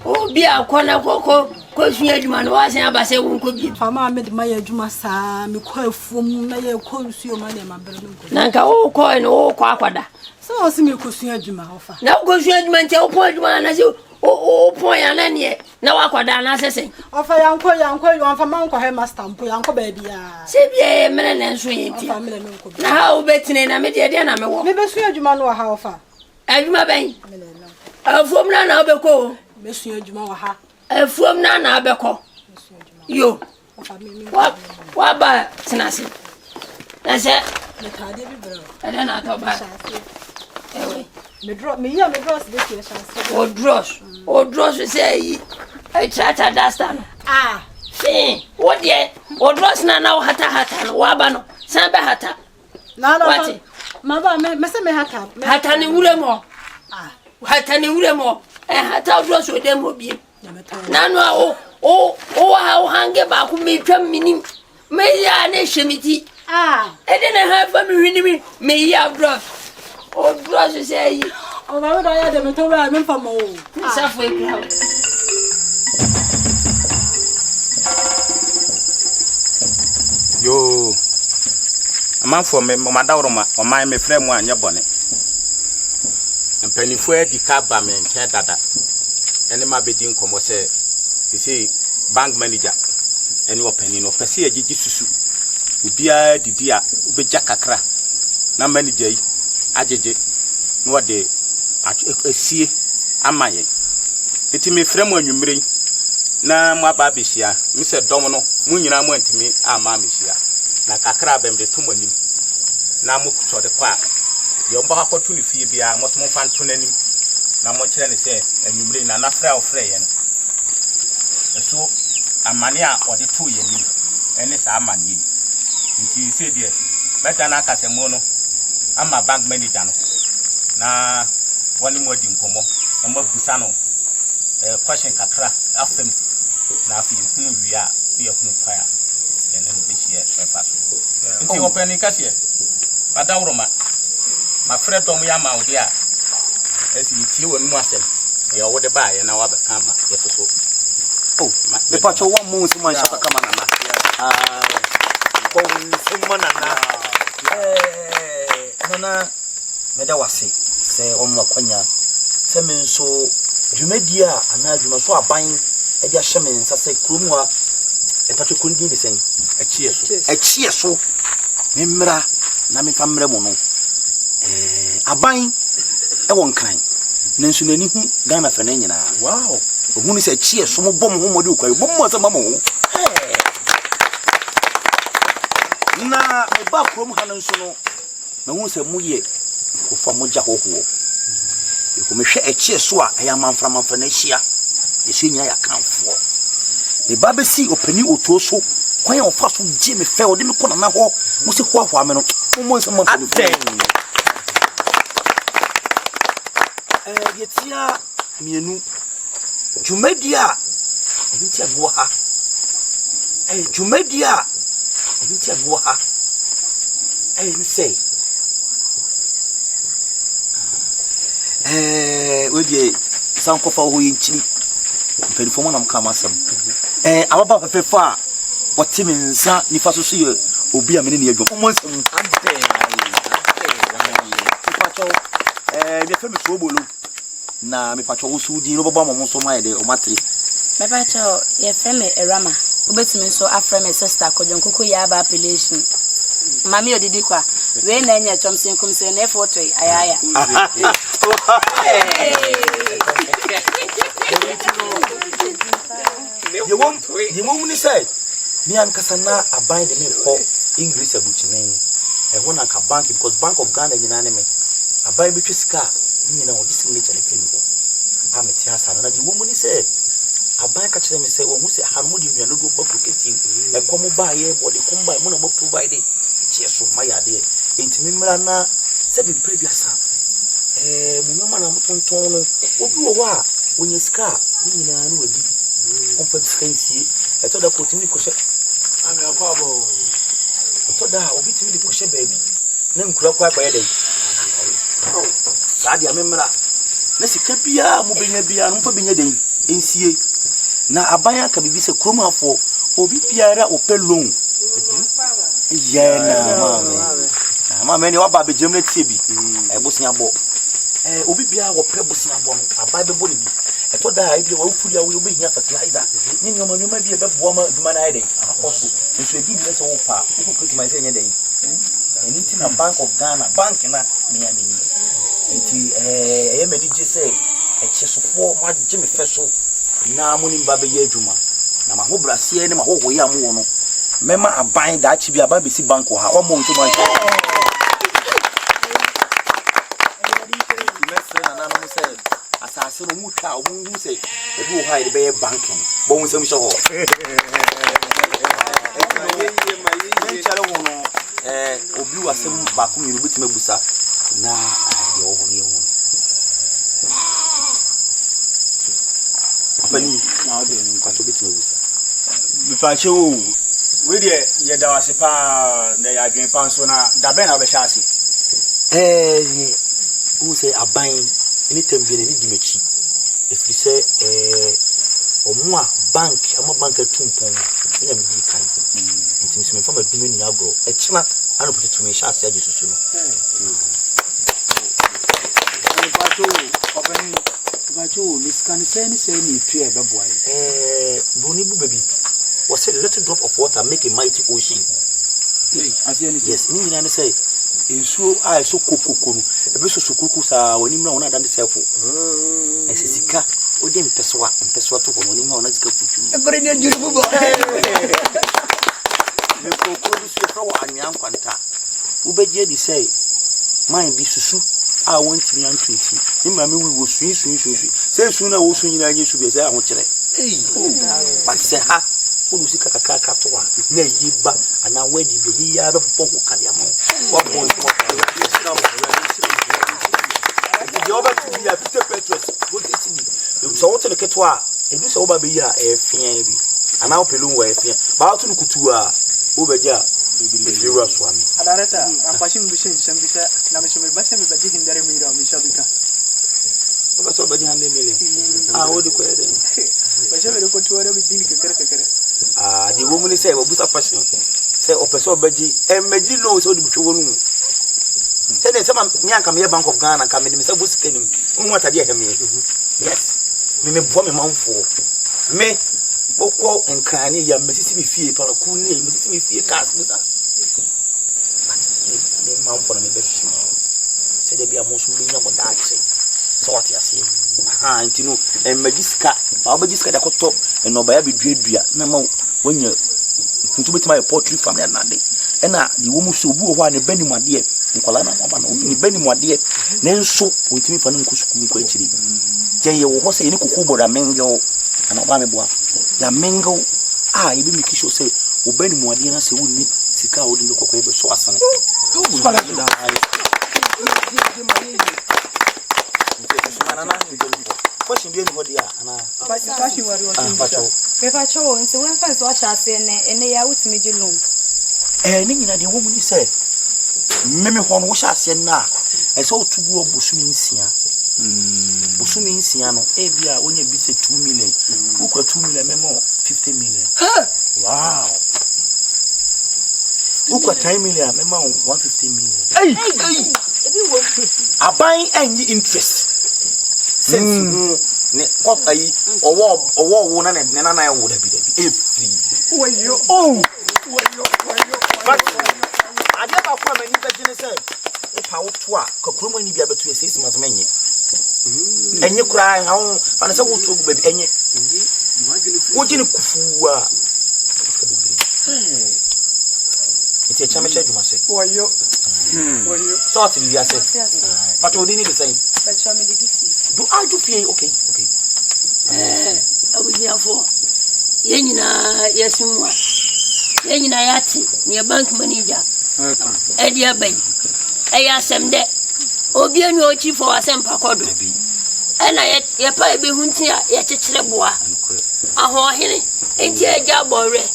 Obi akona koko ko sua adwuma no wa san abase wo nko bi. Fa ma me de ma ya adwuma sa me ko afuom na ye ko nsuo ma de ma bere no nko. Na nka wo ko no wo ko akwada. So o si me ko sua adwuma ofa. Na ko sua adwuma nche wo po adwuma na se o po ya na ne na wakwada na sese. Ofa yanko yo fa man ko he master mpo yanko ba bia. Se bia mere na nso yenti. Ofa me le no nko bi. Na ha obetine na me de na me wo. Me be sua adwuma no ha ofa. Adwuma ben. Me le no. Afuom na obeko. Me sua adwuma wa ha. Afuom na obeko. Yo. Ofa me wa ba tinase. Na se me tade bi bro. Ada na to ba. Ewe. Me dross this year chance. O dross say yi. I try to understand. Ah. See, what ye? O dross na hata no wa ba no. San be hata. Na What? Mama me say me hata. Hata ni wure mo. Ah. Hata ni wure mo. Hata dross o dem obi. Na Na o hange ba ku me twam minim. Me ya na hwemiti. Ah. E de na ha fa me hwini me ya dross. O dross say yi. O ba do ya de me to wa me fa mo. Sa fo e kra. Yo, amanfo me Roma, oman me frɛ mu anya bɔne. Mpanifo adi ka ba me nkyɛn dada. Ene ma bedi nkomo sɛ say bank manager ene opani no pɛsɛ agigi susu. Ubia didi a ubegya kakra. Na manager yi agege no de asie amaye. Eti me frɛ mu anwumre na mo aba behia me se dom no mo nyina mo antimi ama me hia na kakra bem de tomanim na mo kuto de kwa ye mba akoto ne fie bia mo so mo fa nto nanim na mo kire ne se anwumre na na frɛ ofrɛ ye no so amane a ode to ye ni ene sa amane nti se de beta na akasemo no ama bank manager no na woni mo di nkomo na mo busa no question kakra afem na afi hunu wi a ne hunu kwa a ene no behie efa so nti opani kase Awurama ma frɛ dom ya ma odi a esi tie wonu mu asem ye wo de ba ye na wa beka ma ye so oh me pa cho wa mu se man shaka kama nana ko se man nana nana me da wase se o mu akwanya se me nso dwumadi a ana dwuma so aban e dia hye me nsa se krom a e pa cho kondi ni sen achie so me mra na me fa mra mu no aban e won kan nanso nani hu Ghana fa na nyina wow ohunu se achie so mo bom ho modi ukwa bom mo sama mo na me ba krom ha nanso no na hu se mu ye ko fa mo ja hoho ko me hwe achie so a ya manfra na hia esi nya ya kanfo me ba be si opani Otoo so kwan o fa so je me fe o de me ko na ho mo se ho ahwa me no mo se mo fa ni yetia mienu jumedia yetia bo ha jumedia yetia bo ha say we be some kofa ho yinchiri mpelifo mo na mka masam ababa fefa wote me nsa nifa so so ye obi a me ne adwom mo nsam pacho me fe me Sobolo na me pacho wo su di no baba mo so ma ye de o matre me pacho ye fe me Ewurama obetimi so afre me sister kojonkoko ya aba appellation mami odidi kwa we na nya chomsin kum se na foto ayaya you won't say me and Kasana abide me for English abuchinen e won anka bank because Bank of Ghana nyina ne me abide betwe sika nyina o disignature ne femi ho ameti asana na you won't say abide ka kire me say wo hu say hanu di nua no do bafu keti e komo ba ye body komba mo na mo provide cheso mayade entimi mra na se bi prebiasa munyoma na mtonton no obi wo a onye sika nyina na wadi onfa sika nsie eto da kotimi ko hye ami akwa bo oto da obi timi di ko hye baabi na nkura kwa kwa yede saadi amemra na sika bia mo benya bia no mfa benya den nsie na abanya ka bibi se kromafo obi biara opelon yeah na mama ni wa ba be jemle tie bi bosia bo obi bia wo pre bosia bo no aba be bo ni bi eto da ai bi wo furi awo obi hia fertilizer ni nyoma nyoma bi e be bo ma duma na ai den akoso nso ebi bi se wo pa wo Christmas enye den eni na Bank of Ghana bank na me ya ni enti e me di je se e chesofo ma je me feso na mo ni ba be ye adwuma na ma ho brase ne ma ho hoye am wo no mema aban da achi bi aban be si bank ha o mo nto bank asase no mu twa o mu se e bi o ha ide be banking bo mu se mu hye ho chale wo no obi wasem ba ko mi rubuti busa na ye o ho ne ho apani na o de nkwato biti busa bipache wo we de ye da wase pa na ya adwen pa so na da ben na be hya ase who say aban anytime bi na ni di mechi efiri se omo a bank ama bank atumpon ina me di kan ntimi se me fa ma dum ni agro e china ana putu me hya ase age susu no Bacho miskan say ni tu e beboy boni bu baby was said a little drop of water make a mighty ocean. Yes, ni na say ensuo a so kokoko no ebe so sokoko sa woni mra wona dande sefo esisika o de mpeswa to woni mra wona sika futu e gore ni ajuru bubo me kokoko bi so fa wa anyan kwanta wo beje di say man bi susu a wonti mi antwenti ni mra me wo sui say su na wo su nyina anye su be say aho kire but say ha olu sika kakaka to wa na yiba ana wedi be ya be bonko kale amon wa bon ko the over to be a Peter Petrus go get me so what the ketwa e do so oba be ya e fian bi ana opelun wa e fian ba to kutu a obeja be ru aso ami adareta ampashim bi shen bisa na me shome ba se me ba di hindare mi ra mi shabika oba so ba di 100 million wo di ko e den ba se me ko tuwa bi din kekere the woman say obusa fashion say opeso baji emeji no so di bitwo nu say dem say me anka me Bank of Ghana ka me say busika nim nwa tade eheme yes me bo me manfo me bokọ nkrani ya mesisi me fie para ku ni mesisi me fie cast busa me manfo na me be shi say de bia mo so me nya mo da ache so what you say ntino magiska ba magiska da koto no ba ya beduadua na ma wonya ntu betima poultry farm ya nade na di wo mu so obu ho ne bani mu ade nkola na mama na obi ni bani mu ade na nso ontimi fa na nkosuku nko akiri je ye wo ho se ni kokobo da mengo ana ba me boa ya mengo ye be mikisho se wo bani mu ade na se wonni sika wo di kokko e be so asane question bi eni dia ana question wari won pepa cho nti when first watch ase ne ya wutimi ji loan ni nyina de wo mu ni say meme ho no wo sha ase na e so otugu obosumi nsia busumi nsia no e bia onye bi se 2 million ukwa 2 million memo 50 million wow ukwa 10 million memo 150 million hey aban enyi interest sense ne kwapa yi owo na ne na na wo da bi free wayo but adia ba kwa mani ba jene say e pa wo to a kokromo ni bia beto 6 months menye enye kura ha fa na say wo to gu ba bi enye wo jine kufuwa ite chama cha juma say wayo so ti bi ase but odi ni be say but show me the gift do I do feel okay abunyafo yenyina yesumwa yenyina yati ni bank manager edi aban eya semde obi enu ochi for asempa kodo ena ye pa ebe hunti a ye kekere boa aho hene enti eja bore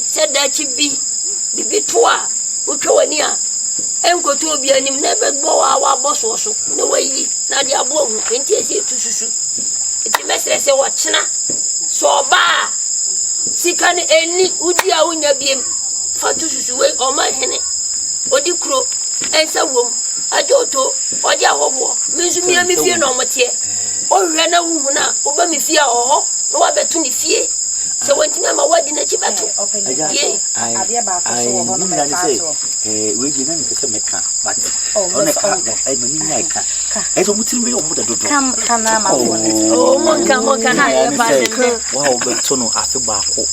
se da chi bibi to a utwa wani a enkoto obi anim na ebe gbo wa boso so na wayi na de abo hu enti esi etususu enti mesere se wo chena so ba sika ni eni udi a unya biem fatu susu we o ma hene odi kro ensa wom ajoto odi ahobo minzumi ami fie no motie o hwe na wu na oba mi fie oho no wa betu ni fie se wonti ama wadi na chi betu ye ade ba ko so ho no me fato we ji na mi pese meka but ona ka ai mani nyai ka ai so mutiri me o mu da dodo kana ma fo o monka na ye pa se wa o beto no afi ba ko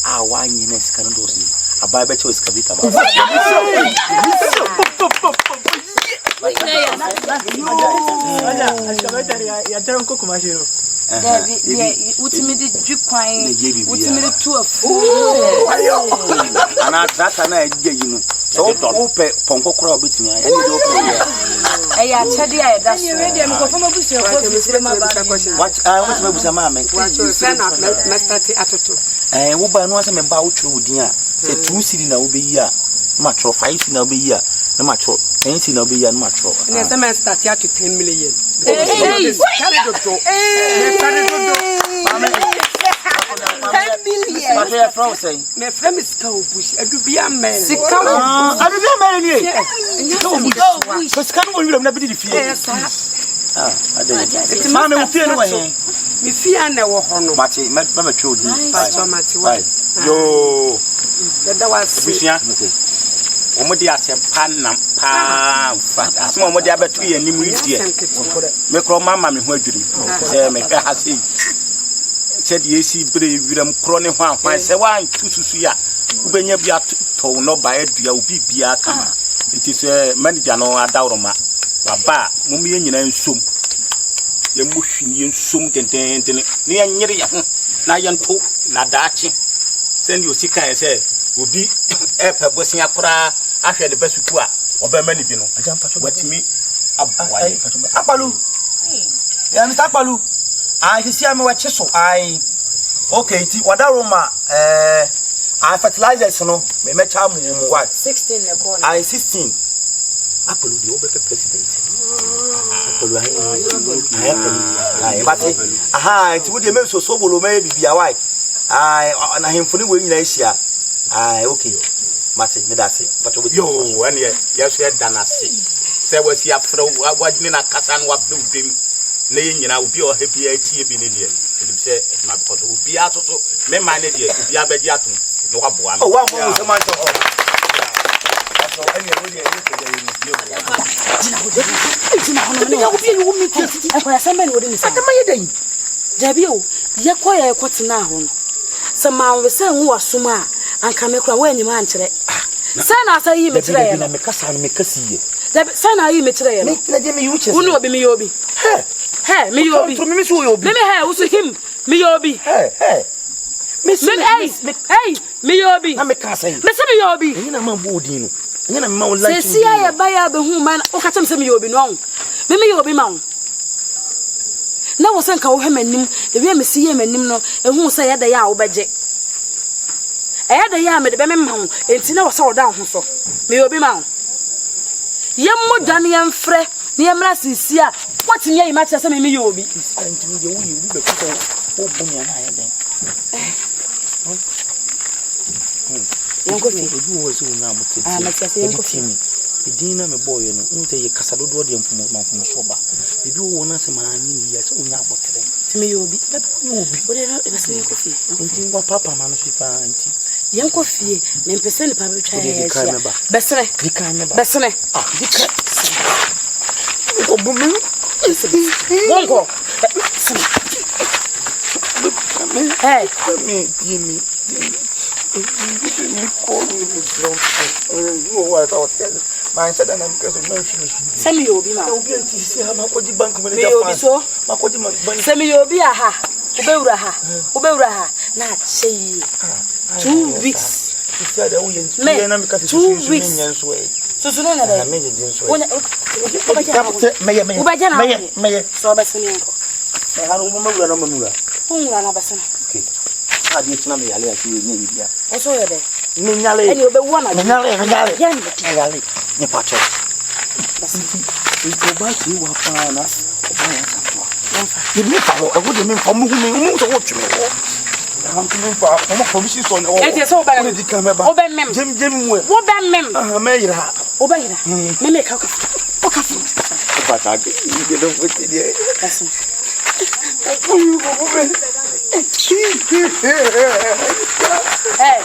a wanyi na sika ndo si abai be choice kabita ba ya tero ko kuma shiro David, ultimate dukwan, ultimate tour. Ana trata na eje yi no. So o pe ponko kura obetimi ya ni do pe. Eh ya chede ya da so. Radio me ko fama busu ko fi ma ba. Watch what me busa ma me. Say na me start atoto. Wo ba no ase me ba wo twere wodin a. Say 2 cedi na wo be yi a. Ma twere 5 cedi na wo be yi a. Na ma twere 10 cedi na wo be yi a na ma twere. Na say me start at 10 million. Hey, carry dodo. Carry dodo. 10 million. What you from say? Me friend is cow bush. Adubia man. Sika adubia man ni. Cow bush. But can we na be di fie? Yes, ade. Ma me wo fie no wen. Me fie na wo ho no. Mate ma twere odi. Pacho mate wa. Yo. Dada was. Busia. Omodi asempa nam pa fa asem omodi abetu ye nim ridie me kro mama me ho adwiri se me hwe ha se de esi bre wiram kro ne ho ahwan se wan tususu ya ubenya bia to no ba adua obi bia kama nti se manager no Awurama baba mum ye nyina nsom ye mu hwini ye nsom tenten ne ye nyere ye ho na ye nto na daache se ndi osika ye se obi epe bosia kura ahwe de basuku a obema ni bi no watimi abwaye Akpalu ya Mr. Akpalu hisi ame wa cheso ai okay ti wada Roma I fertilizers no me mecha mu what 16 na corner I 16 Akpalu di obe president Akpalu ai bati aha ti wo de me so Sobolo me bibia why ai na hemfuni we nyina hia ai okay mate me da se pato yo ene ye so danase se wasi afro wagini na kasa no wafro dwem na ye nyina obi o ha bia tie bi ne de edim se ma koto obi asoso me man ne de obi abedi atum no waboa me oh wa mo se man to ho so ene wo de ene ke de ni Tina hono ne obi e wo meti e kwa sembe ne wo de ni sa adama ye dan dabi o ye kwa ye kwatena ho no se ma we se nwo wasoma anka me kura wo enyim ankyere se na asa yi me kire ye na me kasa no me kasiye dabi se na yi me kire ye no na je me yu chese unu obi me yobi he me yobi to me so yobi me he wo so him me yobi he me hey me yobi na me kasa yi me se me yobi nyina ma bo odin no nyina me ma wo like se si ya ba ya be hu man o ka tem se me yobi no me yobi ma na wo se nka wo hemanim de wi me si ye manim no ehu se ya da ya wo beje e da ya me de be me ma ho enti na wo se wo da ho so me yobi ma Yemmo Johnny and Fre, near Mrasia. What's in your match as a me will be? Uncle, you was now Dina me boy no unte ye kasado do de mfumo mfumo soba bibi wo na se ma anyi ni yes onya abotre ti me yobi o de no e bese ko fie nti wa papa ma no fifa nti yen ko fie me mpese ni pa be twa ye sia besere dikan me ba besere dikan ko bumi wonko hey me dimi my said and I'm because of no finish. Send me obi ma. Obi anti see ha makoji bank manager fan. So makoji man. Send me obi aha. Obewura ha. Na say 2 weeks. You said that we na me kasi 2 weeks. So no na dey. Me dey so. Me. So ba sene nko. Me ha no mo mawura na manura. Unura na ba sene. Okay. Adi tina me yale ati we nyi bia. O so ye dey. Me nyale. Eni obewu na. Me nyale. Yale. Ni pacho. Basi. Ito ba ti wa pa na. Oba ya sapwa. Ni mi fa mo, e go de mi fa mo hu mi so wo tweme wo. Ram ti mi fa, mo promise so na wo. E ti so ba. Ni di kan me ba. Oba mem. Jem mu e. Wo ba mem. Ah, me yira. Oba yira. Me me ka ka. O ka fu. Ba ta ge, ni do futi di. Basi. O yu go be. Hey.